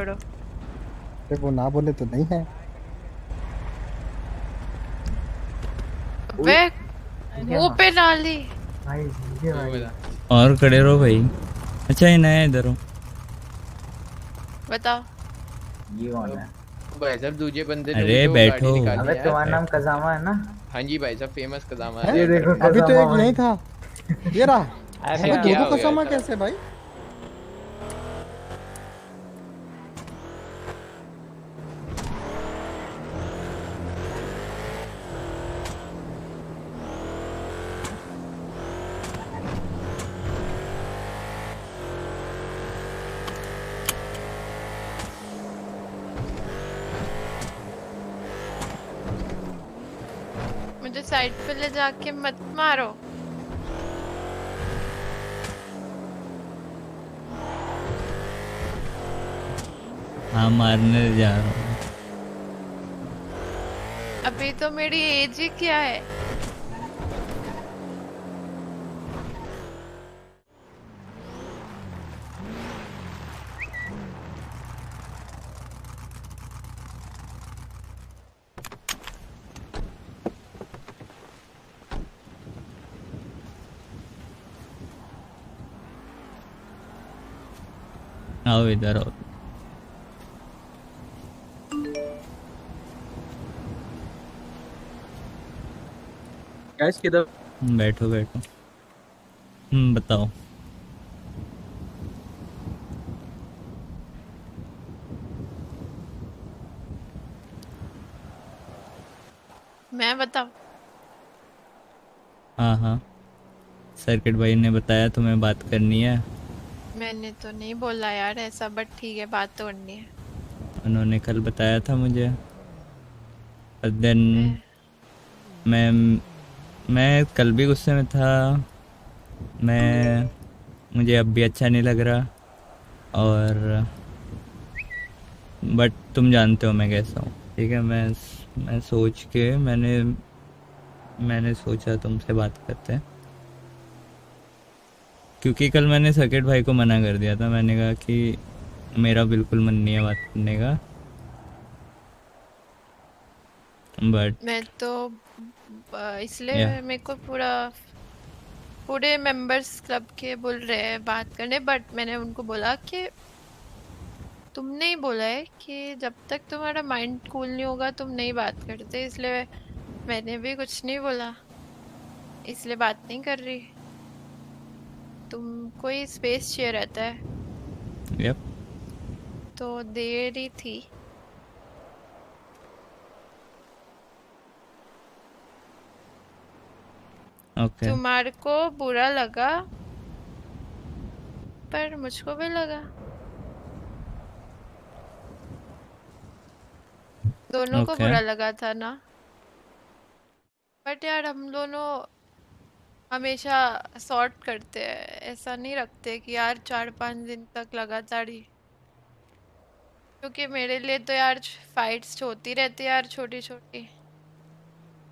छोड़ो। वो ना बोले तो नहीं है। वे मुंह पे डाली। भाई ये भाई और खड़े रहो भाई। अच्छा ये नया इधर हो। बताओ। ये कौन है? भाई साहब दूसरे बंदे ने भी अरे तो गाड़ी बैठो। निकाली अबे यार। तुम्हारा नाम बैठो। कजामा है ना? हाँ जी भाई साहब फेमस कदम है? है ये इधर देखो पे। अभी तो कजामा एक भाई। यही था। ये रहा। अरे अबे दो क्या दो हो गया कसामा ऐसा? कैसे भाई? मुझे साइड पे ले जाके मत मारो। हाँ मारने जा रहा हूँ। अभी तो मेरी एज ही क्या है। आओ इधर आओ। गैस किधर? बैठो बैठो। बताओ। मैं बताऊं? हाँ हाँ सर्किट भाई ने बताया तुम्हें बात करनी है। मैंने तो नहीं बोला यार ऐसा, बट ठीक है बात तो करनी है। उन्होंने कल बताया था मुझे। और देन मैं- मैं कल भी गुस्से में था। मुझे अब भी अच्छा नहीं लग रहा। और बट तुम जानते हो मैं कैसा हूँ। ठीक है मैं सोच के मैंने सोचा तुमसे बात करते हैं। क्योंकि कल मैंने सर्किट भाई को मना कर दिया था। मैंने कहा कि मेरा बिल्कुल मन नहीं है बात करने का। बट मैं तो इसलिए या मेरे को पूरे मेंबर्स क्लब के बोल रहे हैं बात करने, बट मैंने उनको बोला कि तुमने ही बोला है कि जब तक तुम्हारा माइंड कूल नहीं होगा तुम नहीं बात करते, इसलिए मैंने भी कुछ नहीं बोला, इसलिए बात नहीं कर रही। तुमको ही स्पेस चाहिए रहता है यप तो दे रही थी। ओके तुम्हारे को बुरा लगा पर मुझको भी लगा, दोनों को ओके बुरा लगा था ना। बट यार हम दोनों हमेशा सॉर्ट करते हैं, ऐसा नहीं रखते कि यार 4-5 दिन तक लगातार ही, क्योंकि मेरे लिए तो यार फाइट्स होती रहती है यार छोटी छोटी।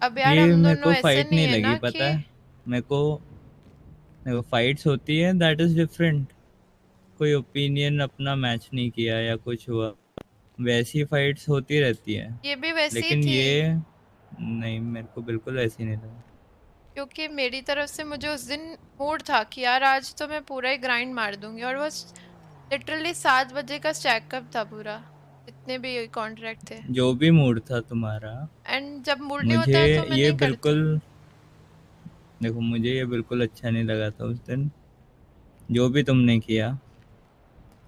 अब यार ये हम मेरे दोनों को ऐसे फाइट नहीं नहीं है लगी ना पता कि है। मेरे को फाइट्स होती है दैट इज डिफरेंट। कोई ओपिनियन अपना मैच नहीं किया या कुछ हुआ वैसी फाइट्स होती रहती है। ये भी वैसी ही लेकिन थी, ये नहीं मेरे को बिल्कुल वैसी नहीं लगा। क्योंकि मेरी तरफ से मुझे उस दिन मूड था कि यार आज तो मैं पूरा ही ग्राइंड मार दूंगी, और बस लिटरली 7 बजे का स्टैकअप था पूरा, जितने भी कॉन्ट्रैक्ट थे। जो भी मूड था तुम्हारा एंड जब मूड नहीं मुझे होता है तो मैं ये नहीं करती। बिल्कुल देखो मुझे ये बिल्कुल अच्छा नहीं लगा था उस दिन जो भी तुमने किया।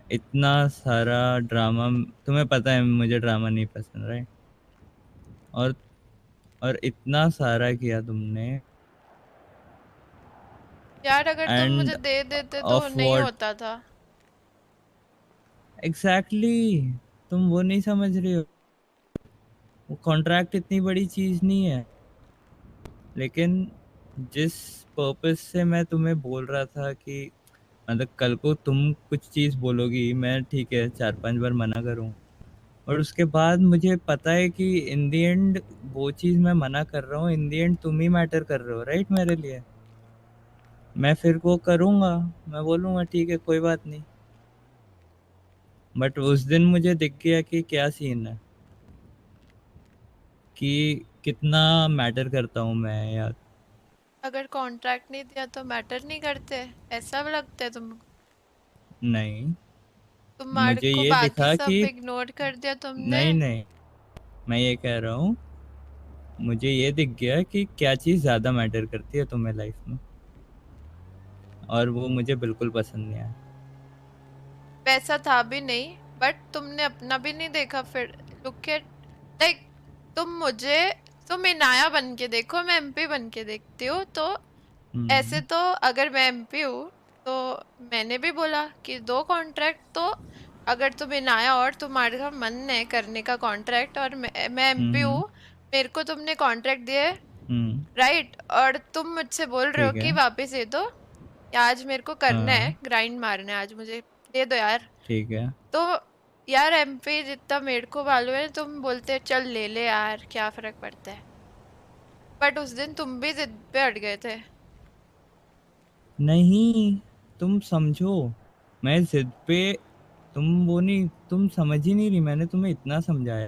इतना सारा ड्रामा। तुम्हें पता है मुझे ड्रामा नहीं पसंद राइट। और इतना सारा किया तुमने। यार अगर तुम एंड मुझे दे देते तो ऑफ नहीं व्हाट होता था। एग्जैक्टली तुम वो नहीं समझ रहे हो। वो कॉन्ट्रैक्ट इतनी बड़ी चीज़ नहीं है। लेकिन जिस पर्पस से मैं तुम्हें बोल रहा था कि मतलब कल को तुम कुछ चीज़ बोलोगी मैं ठीक है 4-5 बार मना करूँ। और उसके बाद मुझे पता है कि इन दी एंड वो चीज़ मैं मना कर रहा हूँ इन दी एंड तुम ही मैटर कर रहे हो राइट मेरे लिए। मैं फिर वो करूँगा। मैं बोलूँगा ठीक है कोई बात नहीं। बट उस दिन मुझे दिख गया कि क्या सीन है, कि कितना मैटर करता हूँ मैं यार। अगर कॉन्ट्रैक्ट नहीं दिया तो मैटर नहीं करते, ऐसा भी लगता है तुमको? नहीं, तुम्हारे मुझे को ये बाकी दिखा सब कि इग्नोर कर दिया तुमने। नहीं नहीं, मैं ये कह रहा हूँ, मुझे ये दिख गया कि क्या चीज़ ज़्यादा मैटर करती है तुम्हें लाइफ में, और वो मुझे बिल्कुल पसंद नहीं आया। वैसा था भी नहीं, बट तुमने अपना भी नहीं देखा फिर। लुक एट, लाइक, तुम इनाया बन के देखो, मैं एमपी बन के देखती हूँ। तो ऐसे तो अगर मैं एमपी हूँ तो मैंने भी बोला कि दो कॉन्ट्रैक्ट। तो अगर तुम इनाया और तुम्हारा मन है करने का कॉन्ट्रैक्ट, और मैं एमपी हम्म हूँ, मेरे को तुमने कॉन्ट्रैक्ट दिए, हम्म, राइट, और तुम मुझसे बोल रहे हो ठीक है। कि वापस दे दो, या आज मेरे को करना है, हाँ, ग्राइंड मारना है आज, मुझे दे दो यार। ठीक है। तो यार एमपी जितना मेरे को मालूम है, तुम बोलते चल ले ले यार, क्या फर्क पड़ता है। बट उस दिन तुम भी जिद पे अड़ गए थे। नहीं, तुम समझो, मैं जिद पे, तुम वो नहीं, तुम समझ ही नहीं रही। मैंने तुम्हें इतना समझाया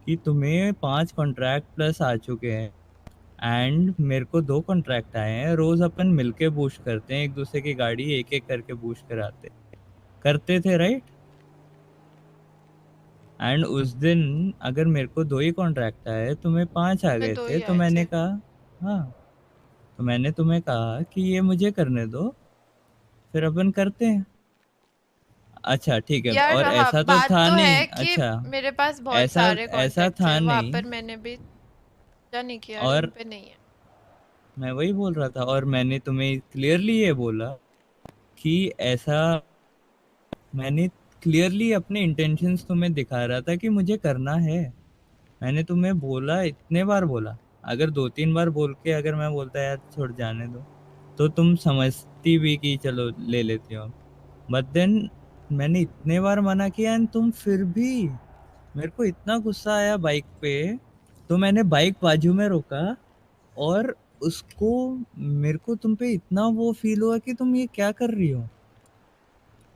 कि तुम्हें 5 कॉन्ट्रैक्ट प्लस आ चुके हैं, एंड मेरे को 2 कॉन्ट्रैक्ट आए हैं। रोज अपन मिलके बूस्ट करते हैं, एक दूसरे की गाड़ी एक एक करके बूस्ट कराते करते थे, राइट? एंड उस दिन अगर मेरे को 2 ही कॉन्ट्रैक्ट आए, तुम्हें 5 आ मैं गए दो थे, ही तो आए मैंने थे। कहा, हाँ, तो मैंने तुम्हें कहा कि ये मुझे करने दो, फिर अपन करते हैं। अच्छा ठीक है, यार और हाँ, ऐसा तो बात था तो नहीं। है कि अच्छा, मेरे पास बहुत ऐसा सारे ऐसा कॉन्ट्रैक्ट थे था वहां नहीं। पर, मैंने भी पूजा नहीं किया यार, उन और पे नहीं है। मैं वही बोल रहा था, और मैंने तुम्हें क्लियरली ये बोला कि ऐसा, मैंने क्लियरली अपने इंटेंशंस तुम्हें दिखा रहा था कि मुझे करना है। मैंने तुम्हें बोला, इतने बार बोला। अगर 2-3 बार बोल के अगर मैं बोलता यार छोड़ जाने दो, तो तुम समझती भी कि चलो ले लेती हो। बट देन मैंने इतने बार मना किया, एंड तुम फिर भी, मेरे को इतना गुस्सा आया बाइक पे, तो मैंने बाइक बाजू में रोका, और उसको, मेरे को तुम पे इतना वो फील हुआ कि तुम ये क्या कर रही हो।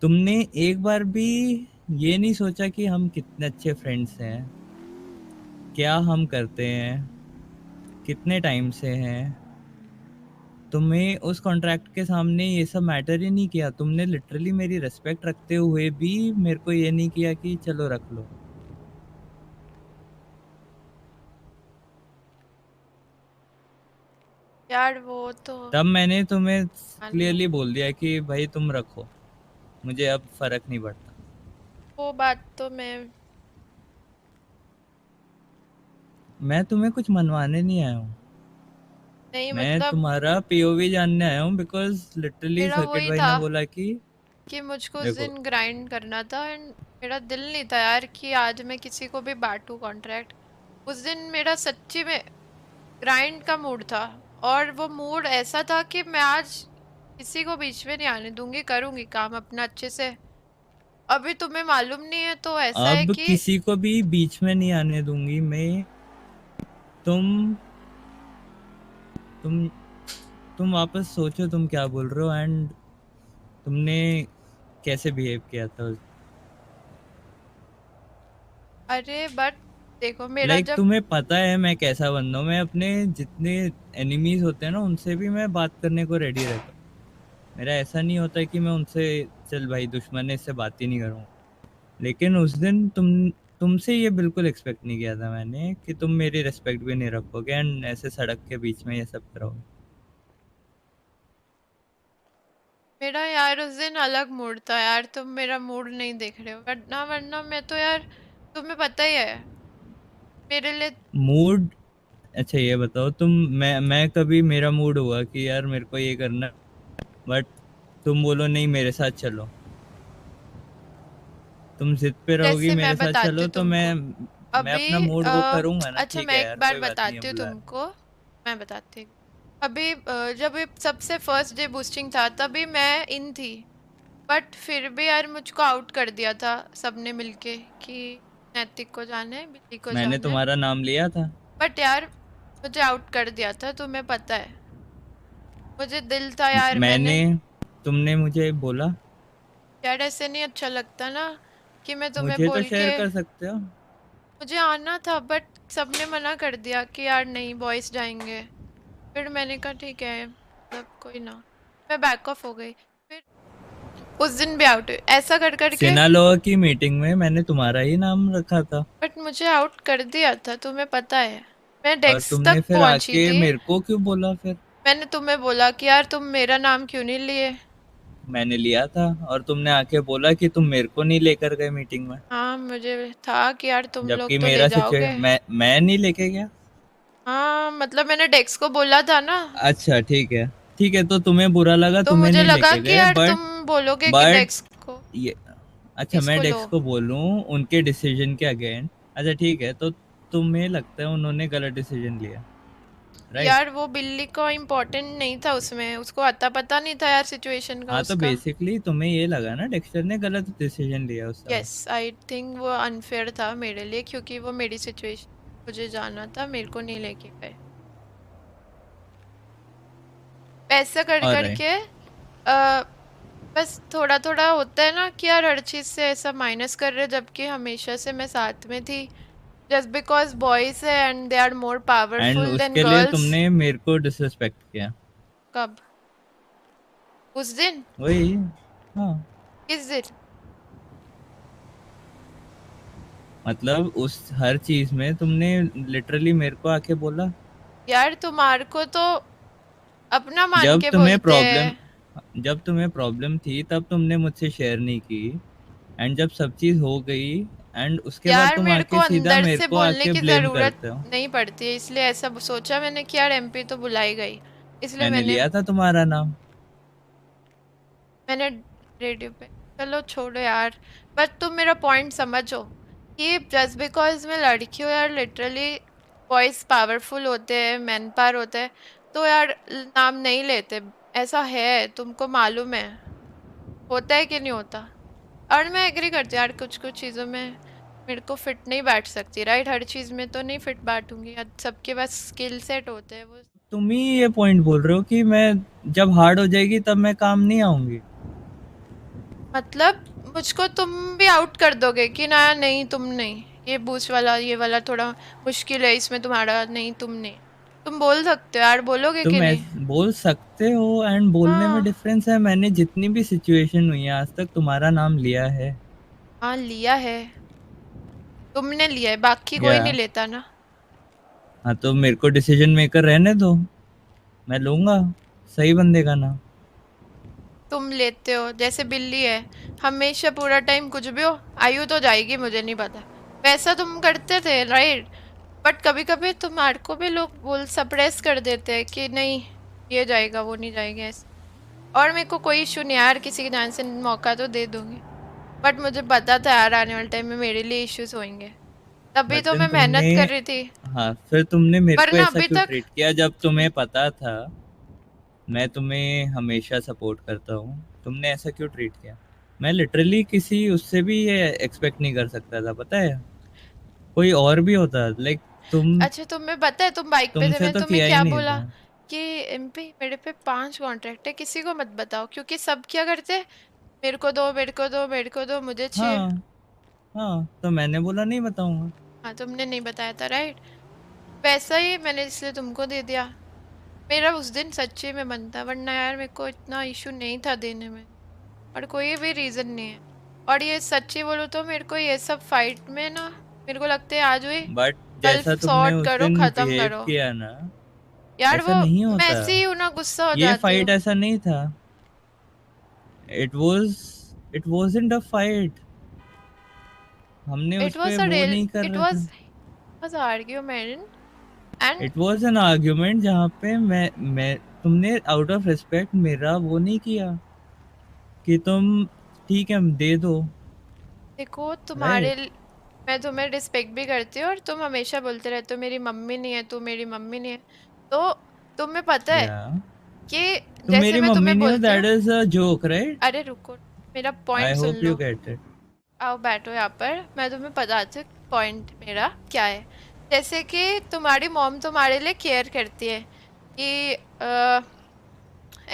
तुमने एक बार भी ये नहीं सोचा कि हम कितने अच्छे फ्रेंड्स हैं, क्या हम करते हैं, कितने टाइम से हैं। तुम्हें उस कॉन्ट्रैक्ट के सामने ये सब मैटर ही नहीं किया। तुमने लिटरली मेरी रिस्पेक्ट रखते हुए भी मेरे को ये नहीं किया कि चलो रख लो। यार वो तो तब मैंने तुम्हें मालूम, क्लियरली बोल दिया कि भाई तुम रखो, मुझे अब फर्क नहीं पड़ता। वो बात तो मैं मैं तुम्हें कुछ मनवाने नहीं आया हूँ, नहीं, मैं मतलब तुम्हारा पीओवी जानने आया हूँ, बिकॉज लिटरली मेरा सर्किट वही भाई था ने बोला कि कि मुझको उस देखो, दिन ग्राइंड करना था, एंड मेरा दिल नहीं था यार कि आज मैं किसी को भी बांटू कॉन्ट्रैक्ट। उस दिन मेरा सच्ची में ग्राइंड का मूड था, और वो मूड ऐसा था कि मैं आज किसी को बीच में नहीं आने दूंगी, करूंगी काम अपना अच्छे से। अभी तुम्हें मालूम नहीं है तो ऐसा है अब कि किसी को भी बीच में नहीं आने दूंगी मैं। तुम तुम तुम वापस सोचो तुम क्या बोल रहे हो, एंड तुमने कैसे बिहेव किया था। अरे बट देखो मेरा लाइक जब, तुम्हें पता है मैं कैसा बंदा हूँ। मैं अपने जितने एनिमीज होते हैं ना, उनसे भी मैं बात करने को रेडी रहता हूँ। मेरा ऐसा नहीं होता कि मैं उनसे, चल भाई दुश्मन है इससे बात ही नहीं करूँ। लेकिन उस दिन तुमसे ये बिल्कुल एक्सपेक्ट नहीं किया था मैंने कि तुम मेरी रिस्पेक्ट भी नहीं रखोगे, एंड ऐसे सड़क के बीच में ये सब करोगे। मेरा यार उस दिन अलग मूड था यार, तुम मेरा मूड नहीं देख रहे हो, वरना वरना मैं तो यार, तुम्हें पता ही है मेरे लिए। मूड, अच्छा ये बताओ तुम, मैं कभी मेरा मूड हुआ कि यार मेरे को ये करना, बट तुम बोलो नहीं मेरे साथ चलो, तुम जिद पे रहोगी जैसे मैं मेरे साथ बताती चलो, हूँ तो मैं तुमको, मैं अभी अपना मूड वो करूंगा ना। अच्छा ठीक मैं है एक यार, बार कोई बात नहीं, बताती अब हूँ बुला। तुमको, मैं बताती हूँ। अभी जब ये सबसे फर्स्ट डे बूस्टिंग था तभी मैं इन थी, बट फिर भी यार मुझको आउट कर दिया था सबने मिलके कि नैतिक को जाना है, बिल्ली को मैंने जाना है। तुम्हारा नाम लिया था। बट यार मुझे आउट कर दिया था, तुम्हें पता है, मुझे दिल था यार, मैंने, मैंने, तुमने मुझे बोला। यार ऐसे नहीं अच्छा लगता ना कि मैं तुम्हें मुझे तो बोल शेयर के कर सकते हो। मुझे आना था बट सबने मना कर दिया कि यार नहीं बॉयज जाएंगे। फिर मैंने कहा ठीक है मतलब कोई ना, मैं बैक ऑफ हो गई। फिर उस दिन भी आउट हुई ऐसा कर करके, सिनालोआ की मीटिंग में मैंने तुम्हारा ही नाम रखा था बट मुझे आउट कर दिया था तुम्हें पता है। मैं और डेस्क तुमने तक फिर पहुंची आके थी। मेरे को क्यों बोला फिर? मैंने तुम्हें बोला कि यार तुम मेरा नाम क्यों नहीं लिए। मैंने लिया था और तुमने आके बोला कि तुम मेरे को नहीं लेकर गए मीटिंग में, हाँ मुझे था कि यार तुम लोग जबकि तो ले मेरा जाओगे। सिचुएशन मैं नहीं लेके गया। हाँ मतलब मैंने डेस्क को बोला था ना, अच्छा ठीक है, ठीक है, तो तुम्हें बुरा लगा, तो तुम्हें मुझे नहीं लगा लेके कि गए, यार बट तुम बोलोगे कि बट डेस्क को ये अच्छा मैं इसको लो। डेक्स को बोलूं उनके डिसीजन के अगेंस्ट? अच्छा ठीक है, तो तुम्हें लगता है उन्होंने गलत डिसीजन लिया, राइट? यार वो बिल्ली को इम्पोर्टेंट नहीं था उसमें, उसको अता पता नहीं था यार सिचुएशन का हाँ तो उसका। बेसिकली तुम्हें ये लगा ना डेक्स्टर ने गलत डिसीजन लिया उस समय। यस आई थिंक वो अनफेयर था मेरे लिए क्योंकि वो मेरी सिचुएशन मुझे जाना था, मेरे को नहीं लेके गए। ऐसा कर ऑलराइट, करके बस थोड़ा थोड़ा होता है ना कि यार हर चीज से ऐसा माइनस कर रहे, जबकि हमेशा से मैं साथ में थी। जस्ट बिकॉज बॉयज है and they are more and powerful than उसके लिए गर्ल्स। तुमने मेरे को डिसरिस्पेक्ट किया। कब? उस दिन? वही, हाँ, किस दिन? मतलब उस हर चीज में तुमने लिटरली मेरे को आके बोला। यार तुम्हारे को तो अपना मान जब के तुम्हें बोलते प्रॉब्लम हैं। जब तुम्हें प्रॉब्लम थी तब तुमने मुझसे शेयर नहीं की, एंड जब सब चीज हो गई एंड उसके बाद यार तुम मेरे को आके सीधा अंदर मेरे से को बोलने आके की ब्लेम जरूरत करते हो। नहीं पड़ती है, इसलिए ऐसा सोचा मैंने कि यार एमपी तो बुलाई गई, इसलिए मैंने मैंने लिया था तुम्हारा नाम। मैंने रेडियो पे। चलो छोड़ो यार, बट तुम मेरा पॉइंट समझो कि जस्ट बिकॉज मैं लड़की हूँ यार, लिटरली बॉयज पावरफुल होते हैं, मैन पावर होते हैं, तो यार नाम नहीं लेते। ऐसा है, तुमको मालूम है, होता है कि नहीं होता। और मैं एग्री करती हूँ यार, कुछ कुछ चीज़ों में मेरे को फिट नहीं बैठ सकती, राइट? हर चीज़ में तो नहीं फिट बैठूंगी, सबके पास स्किल सेट होते हैं वो। तुम ही ये पॉइंट बोल रहे हो कि मैं जब हार्ड हो जाएगी तब मैं काम नहीं आऊंगी। मतलब मुझको तुम भी आउट कर दोगे कि ना नहीं तुम नहीं, ये बूस्ट वाला ये वाला थोड़ा मुश्किल है इसमें तुम्हारा, नहीं तुम नहीं। तुम बोल सकते हो यार, बोलोगे कि तुम नहीं? बोल सकते हो, एंड बोलने में हाँ डिफरेंस है। मैंने जितनी भी सिचुएशन हुई है आज तक तुम्हारा नाम लिया है। हाँ लिया है, तुमने लिया है, बाकी कोई या नहीं लेता ना। हाँ, तो मेरे को डिसीजन मेकर रहने दो, मैं लूंगा सही बंदे का नाम। तुम लेते हो जैसे बिल्ली है, हमेशा पूरा टाइम कुछ भी हो आयु तो जाएगी, मुझे नहीं पता, वैसा तुम करते थे राइट? बट कभी कभी तुम्हारे को भी लोग बोल सप्रेस कर देते हैं कि नहीं ये जाएगा वो नहीं जाएगा ऐसे। और मेरे को कोई इशू नहीं यार, किसी की जान से मौका तो दे दूंगी, बट मुझे पता था यार आने वाले टाइम में मेरे लिए इश्यूज होंगे, तभी बट तो देन मैं तुमने, मेहनत कर रही थी। हाँ फिर तुमने मेरे को वरना ऐसा अभी क्यों तक ट्रीट किया जब तुम्हें पता था मैं तुम्हें हमेशा सपोर्ट करता हूँ? तुमने ऐसा क्यों ट्रीट किया? मैं लिटरली किसी उससे भी ये एक्सपेक्ट नहीं कर सकता था, पता है? कोई और भी होता, लाइक तुम, अच्छा तुम्हें पता है तुम बाइक पे थे, तुमसे मैं तो तुम्हें किया ही क्या नहीं बोला था। कि एमपी मेरे पे 5 कॉन्ट्रैक्ट है, किसी को मत बताओ, क्योंकि सब क्या करते हैं, मेरे को दो मेरे को दो मेरे को दो, मुझे 6। हाँ, हाँ, तो मैंने बोला नहीं बताऊंगा। हाँ तुमने नहीं बताया था राइट, वैसा ही मैंने इसलिए तुमको दे दिया। मेरा उस दिन सच्ची में मन था, वरना यार मेरे को इतना इशू नहीं था देने में, और कोई भी रीज़न नहीं है। और ये सच्ची बोलूँ तो मेरे को ये सब फाइट में ना, मेरे को लगता है आज हुई बट कल जैसा तुमने सॉर्ट उस करो, दिन खत्म बिहेव करो। किया ना, यार ऐसा वो नहीं होता। मैसी ही हूँ ना, गुस्सा हो ये जाती हूँ। फाइट ऐसा नहीं था। It was it wasn't a fight. हमने It उस पे was a वो real, नहीं कर it रहे थे। was argument and it was an argument जहाँ पे मैं तुमने आउट ऑफ रिस्पेक्ट मेरा वो नहीं किया कि तुम ठीक है दे दो, देखो राइट? मैं तुम्हें रिस्पेक्ट भी करती हूँ, और तुम हमेशा बोलते रहते हो मेरी मम्मी नहीं है, तू मेरी मम्मी नहीं है, तो तुम्हें पता है या कि तुम जैसे मेरी मैं मम्मी तुम्हें नहीं हो, बोलती दैट हूँ। Is a joke, right? अरे रुको, मेरा I point soon hope you low. Get it. आओ बैठो यहाँ पर, मैं तुम्हें बताती हूँ पॉइंट मेरा क्या है। जैसे कि तुम्हारी मॉम तुम्हारे लिए केयर करती है कि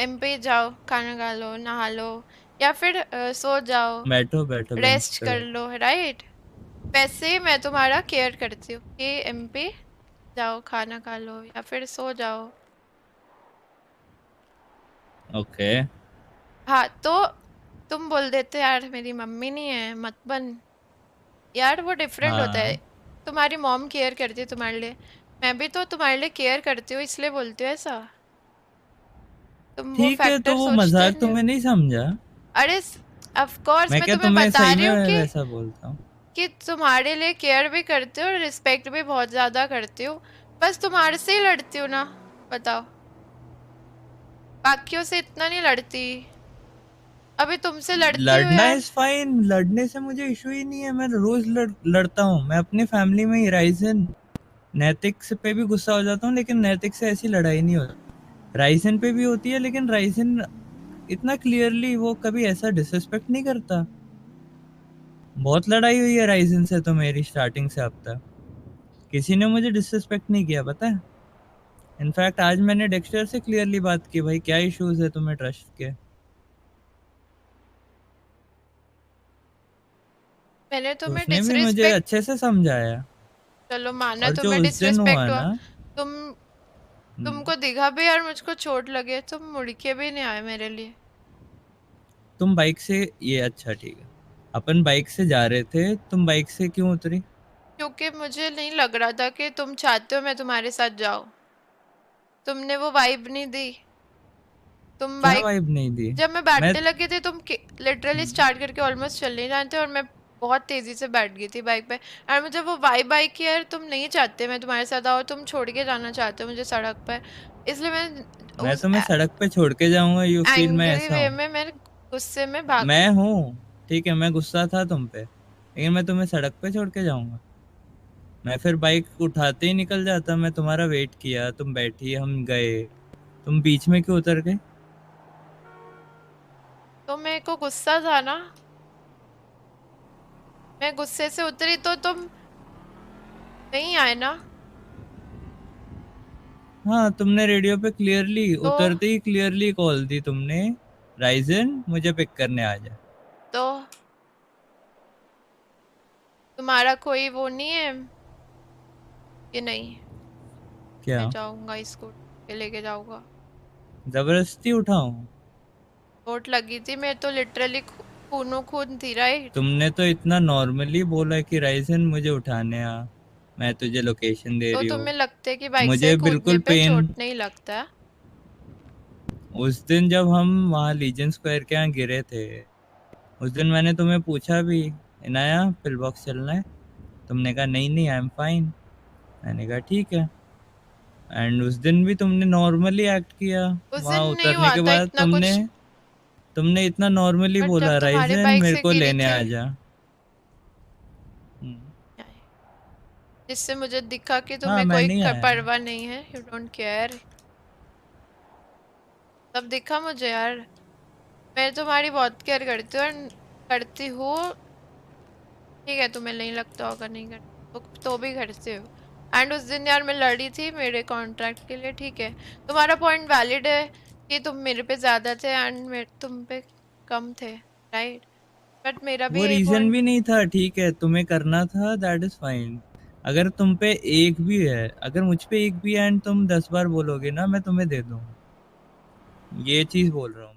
एमपी जाओ, खाना खा लो, नहा लो, या फिर सो जाओ, बैठो बैठो बेंच रेस्ट पे कर बैठो। लो, राइट। वैसे ही मैं तुम्हारा केयर करती हूँ कि एमपी जाओ खाना खा लो या फिर सो जाओ। ओके। हाँ तो तुम बोल देते यार मेरी मम्मी नहीं है मत बन, यार वो डिफरेंट होता है। हाँ तुम्हारी मॉम केयर करती है तुम्हारे लिए, मैं भी तो तुम्हारे लिए केयर करती हूँ इसलिए बोलती हूँ ऐसा। तुम वो ठीक है, तो फैक्टर वो सोचते मजाक नहीं हो। तुम्हें नहीं समझा? अरे ऑफ कोर्स मैं मैं क्या तुम्हें तुम्हें बता सही रही में हूँ वैसा बोलता हूँ? कि तुम्हारे लिए केयर भी करती हूँ और रिस्पेक्ट भी बहुत ज्यादा करती हूँ, बस तुम्हारे से ही लड़ती हूँ ना, बताओ। बाकियों से इतना नहीं लड़ती, अभी तुमसे लड़ती हूँ लड़ना यार। इज फाइन, लड़ने से मुझे इशू ही नहीं है। मैं रोज लड़ता हूँ। मैं अपने फैमिली में ही राइजन नैतिक से पे भी गुस्सा हो जाता हूँ, लेकिन नैतिक से ऐसी लड़ाई नहीं होती। राइजन पे भी होती है, लेकिन राइजन इतना क्लियरली वो कभी ऐसा डिसरिस्पेक्ट नहीं करता। बहुत लड़ाई हुई है राइजन से तो मेरी स्टार्टिंग से अब तक। किसी ने मुझे डिसरिस्पेक्ट नहीं किया, पता है। इनफैक्ट आज मैंने डेक्स्टर से क्लियरली बात की, भाई क्या इश्यूज है तुम्हें ट्रस्ट के। मैंने तो तुम्हें उसने भी मुझे डिसरिस्पेक्ट, अच्छे से समझाया। चलो माना और जो तुम्हें उस दिन हुआ डिसरिस्पेक्ट हुआ, ना, तुम हम्म, तुमको दिखा भी यार मुझको चोट लगे, तुम मुड़ के भी नहीं आए मेरे लिए। तुम बाइक से, ये अच्छा ठीक है, अपन बाइक से जा रहे थे, तुम बाइक से क्यों उतरी? क्योंकि मुझे नहीं लग रहा था कि तुम चाहते हो मैं तुम्हारे साथ जाऊं, तुमने वो वाइब नहीं दी। तुम क्या बाइक, वाइब नहीं दी? जब मैं मैं बैठने लगी थी तुम लिटरली स्टार्ट करके ऑलमोस्ट चल नहीं रहे थे और मैं बहुत तेजी से बैठ गई थी बाइक पे। और मुझे वो वाइब आई कि यार तुम नहीं चाहते मैं तुम्हारे साथ आऊँ, तुम छोड़ के जाना चाहते हो मुझे सड़क पर, इसलिए मैं मैं उस तुम्हें सड़क पे छोड़ के जाऊंगा, यू फील मैं एंग्री ऐसा वे हूँ? में मैं गुस्से में भाग। मैं हूँ, ठीक है, मैं गुस्सा था तुम पे, लेकिन मैं तुम्हें सड़क पे छोड़ के जाऊंगा? मैं फिर बाइक उठाते ही निकल जाता। मैं तुम्हारा वेट किया, तुम बैठी, हम गए, तुम बीच में क्यों उतर गए? तो मेरे को गुस्सा था ना, मैं गुस्से से उतरी तो तुम नहीं आए ना। हाँ, तुमने रेडियो पे क्लियरली तो उतरते ही क्लियरली कॉल दी तुमने, राइजन मुझे पिक करने आ जा। तो तुम्हारा कोई वो नहीं है कि नहीं क्या मैं जाऊंगा, इसको के लेके जाऊंगा। जबरदस्ती उठाऊं? चोट लगी थी, मैं तो लिटरली खूनो खून थी, राइट। तुमने तो इतना नॉर्मली बोला कि राइजन मुझे उठाने आ, मैं तुझे लोकेशन दे तो रही हूँ। तुम्हें लगता है कि बाइक से मुझे कूदने बिल्कुल पे पेन। चोट नहीं लगता? उस दिन जब हम वहाँ लीजेंड स्क्वायर के यहाँ गिरे थे, उस दिन मैंने तुम्हें पूछा भी, इनाया पिल बॉक्स चलना है? तुमने कहा नहीं नहीं आई एम फाइन। मैंने कहा ठीक है। एंड उस दिन भी तुमने नॉर्मली एक्ट किया। उस दिन वहाँ नहीं उतरने हुआ के था बाद इतना तुमने कुछ, तुमने इतना नॉर्मली बट जब बोला, तुम्हारी राइजन बाइक मेरे से को गिरी लेने थी आ जा। जिससे मुझे दिखा कि हाँ, तुम्हें मैं कोई नहीं आया। परवाह नहीं है, यू डोंट केयर, तब दिखा मुझे यार। मैं तुम्हारी बहुत केयर करती हूँ और करती हूँ, ठीक है तुम्हें नहीं लगता होगा नहीं कर तो भी करते हो। एंड उस दिन यार मैं लड़ी थी मेरे कॉन्ट्रैक्ट के लिए, ठीक है तुम्हारा पॉइंट वैलिड है कि तुम मेरे पे ज्यादा थे एंड मैं तुम पे कम थे, राइट, बट मेरा भी वो यही रीजन पॉइंट। भी नहीं था, ठीक है, तुम्हें करना था, दैट इज फाइन। अगर तुम पे एक भी है, अगर मुझ पे एक भी है एंड तुम 10 बार बोलोगे ना, मैं तुम्हें दे दूंगा। ये चीज बोल रहा हूँ।